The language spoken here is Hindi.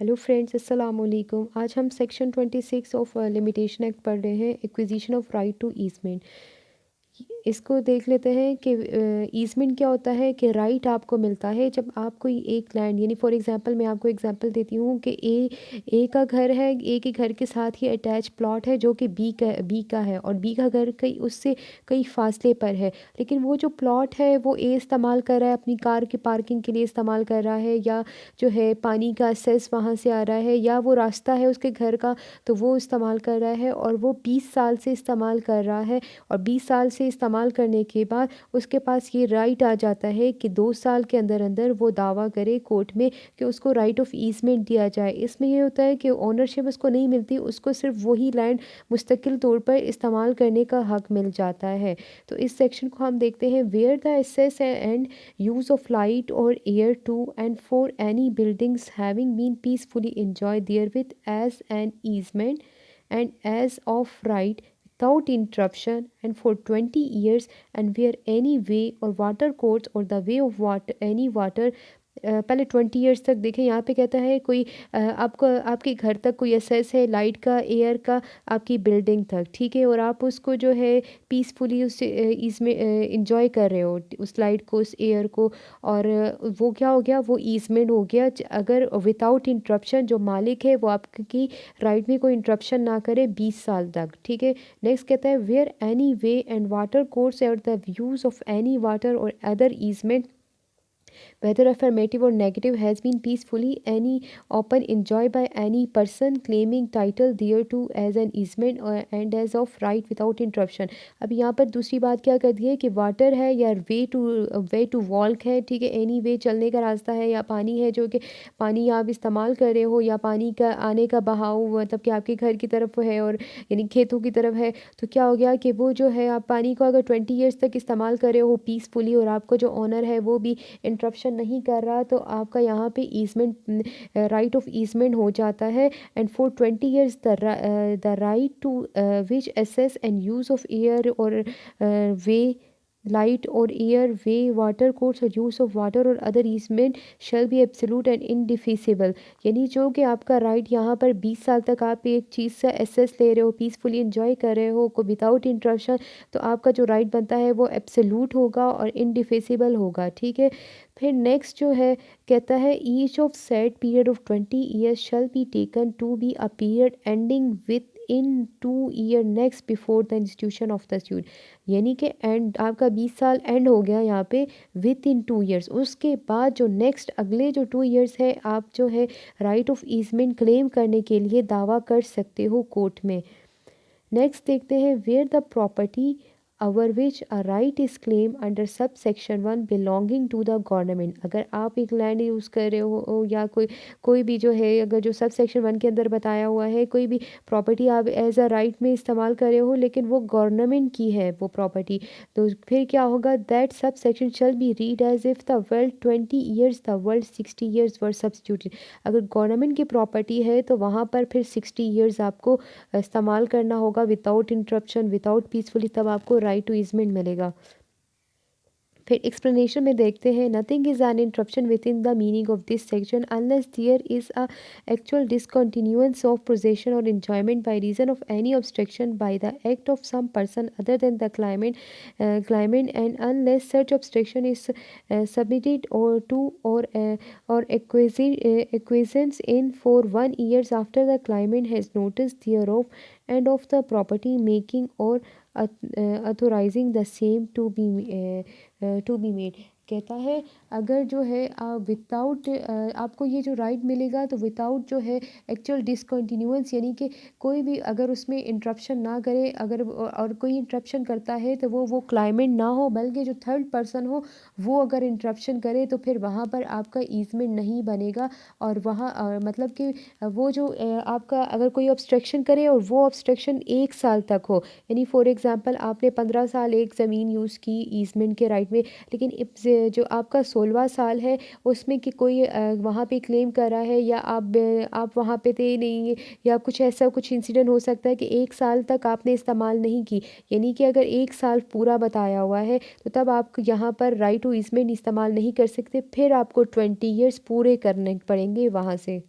हेलो फ्रेंड्स, अस्सलाम वालेकुम। आज हम सेक्शन 26 ऑफ लिमिटेशन एक्ट पढ़ रहे हैं, acquisition of right to easement. इसको देख लेते हैं कि ईजमेंट क्या होता है। कि राइट आपको मिलता है जब आप कोई एक लैंड, यानी फॉर एग्जांपल मैं आपको एग्जांपल देती हूँ कि ए का घर है, ए के घर के साथ ही अटैच प्लॉट है जो कि बी का है, और बी का घर कई उससे कई फासले पर है। लेकिन वो जो प्लॉट है वो ए इस्तेमाल कर रहा है, अपनी कार की पार्किंग के लिए इस्तेमाल कर रहा है, या जो है पानी का सेस वहाँ से आ रहा है, या वो रास्ता है उसके घर का तो वो इस्तेमाल कर रहा है, और वो 20 साल से इस्तेमाल कर रहा है। और 20 साल से इस्तेमाल करने के बाद उसके पास ये राइट आ जाता है कि 2 साल के अंदर अंदर वो दावा करे कोर्ट में कि उसको राइट ऑफ ईजमेंट दिया जाए। इसमें ये होता है कि ओनरशिप उसको नहीं मिलती, उसको सिर्फ वही लैंड मुस्तकिल तौर पर इस्तेमाल करने का हक मिल जाता है। तो इस सेक्शन को हम देखते हैं। Where the access and use of light और air to and for any buildings having been peacefully enjoyed therewith as an easement and as of right without interruption and for 20 years, and where any way or water course or the way of water any water पहले 20 ईयर्स तक देखें। यहाँ पे कहता है कोई आपको आपके घर तक कोई एसेस है, लाइट का, एयर का, आपकी बिल्डिंग तक, ठीक है, और आप उसको जो है पीसफुली उस इसमें इंजॉय कर रहे हो उस लाइट को, उस एयर को। और वो क्या हो गया, वो ईजमेंट हो गया अगर विदाउट इंटरप्शन जो मालिक है वो आपकी राइट में कोई इंटरप्शन ना करे 20 साल तक, ठीक है। नेक्स्ट कहता है where any way and watercourse और the views of any water और other easement whether affirmative or negative, has been peacefully any open enjoyed by any person claiming title thereto as an easement and as of right without interruption। अब यहाँ पर दूसरी बात क्या कर दी है कि वाटर है या वे टू वॉल्क है, ठीक है, एनी वे चलने का रास्ता है, या पानी है जो कि पानी आप इस्तेमाल कर रहे हो, या पानी का आने का बहाव मतलब कि आपके घर की तरफ है और यानी खेतों की तरफ है। तो क्या हो गया कि वो जो है आप पानी को अगर 20 ईयर्स तक इस्तेमाल कर रहे हो पीसफुली, और आपको जो ओनर है वो भी इंटरप्शन नहीं कर रहा, तो आपका यहाँ पे ईजमेंट राइट ऑफ ईजमेंट हो जाता है। And for 20 years the right to which access and use of air और वे लाइट और एयर वे वाटर कोर्स और यूज़ ऑफ वाटर और other easement shall be absolute and indefeasible. यानी जो कि आपका राइट यहाँ पर 20 साल तक आप एक चीज़ से एसेस ले रहे हो, पीसफुली इंजॉय कर रहे हो को विदाउट इंटरप्शन, तो आपका जो राइट बनता है वो एब्सोल्यूट होगा और इनडिफिसिबल होगा, ठीक है। फिर नेक्स्ट जो है कहता है each of set period of 20 years shall be taken to be a period ending with in 2 year next before the institution of the suit. यानी कि एंड आपका 20 साल एंड हो गया यहाँ पे विद इन 2 ईयर्स, उसके बाद जो नेक्स्ट अगले जो 2 ईयर्स है आप जो है राइट ऑफ ईजमेंट क्लेम करने के लिए दावा कर सकते हो कोर्ट में। नेक्स्ट देखते हैं where the property over which a right is claim under sub section 1 belonging to the government. अगर आप एक लैंड यूज़ कर रहे हो या कोई भी जो है, अगर जो सब सेक्शन 1 के अंदर बताया हुआ है कोई भी प्रॉपर्टी आप एज अ राइट में इस्तेमाल कर रहे हो लेकिन वो गवर्नमेंट की है वो प्रॉपर्टी, तो फिर क्या होगा that sub section shall be read as if the words 20 years the words 60 years were substituted. अगर गवर्नमेंट की प्रॉपर्टी है तो वहाँ पर फिर 60 ईयर्स आपको इस्तेमाल करना होगा विदाउट इंटरप्शन, विदाउट पीसफुली, तब आपको राइट टू ईजमेंट मिलेगा। फिर एक्सप्लेनेशन में देखते हैं nothing is an interruption within the meaning of this section unless there is a actual discontinuance of possession और enjoyment by reason of any obstruction by the act of some person other than the claimant and unless such obstruction is submitted or acquiescence in for 1 years after the claimant has noticed thereof and of the property making or authorizing the same to be made। कहता है अगर जो है विदाउट आपको ये जो राइट मिलेगा तो विदाउट जो है एक्चुअल डिसकंटिन्यूएंस, यानी कि कोई भी अगर उसमें इंटरप्शन ना करे, अगर और कोई इंटरप्शन करता है तो वो क्लाइमेट ना हो बल्कि जो थर्ड पर्सन हो वो अगर इंटरप्शन करे तो फिर वहाँ पर आपका ईजमेंट नहीं बनेगा। और वहाँ मतलब कि वो जो आपका अगर कोई ऑब्स्ट्रक्शन करे और वो ऑब्स्ट्रक्शन 1 साल तक हो, यानी फॉर एग्जांपल आपने 15 साल एक ज़मीन यूज़ की ईजमेंट के राइट में, लेकिन जो आपका 16वां साल है उसमें कि कोई वहाँ पे क्लेम कर रहा है या आप वहाँ पे थे नहीं, या कुछ ऐसा कुछ इंसिडेंट हो सकता है कि 1 साल तक आपने इस्तेमाल नहीं की, यानी कि अगर 1 साल पूरा बताया हुआ है तो तब आप यहाँ पर राइट टू ईजमेंट इस्तेमाल नहीं कर सकते, फिर आपको 20 ईयर्स पूरे करने पड़ेंगे वहाँ से।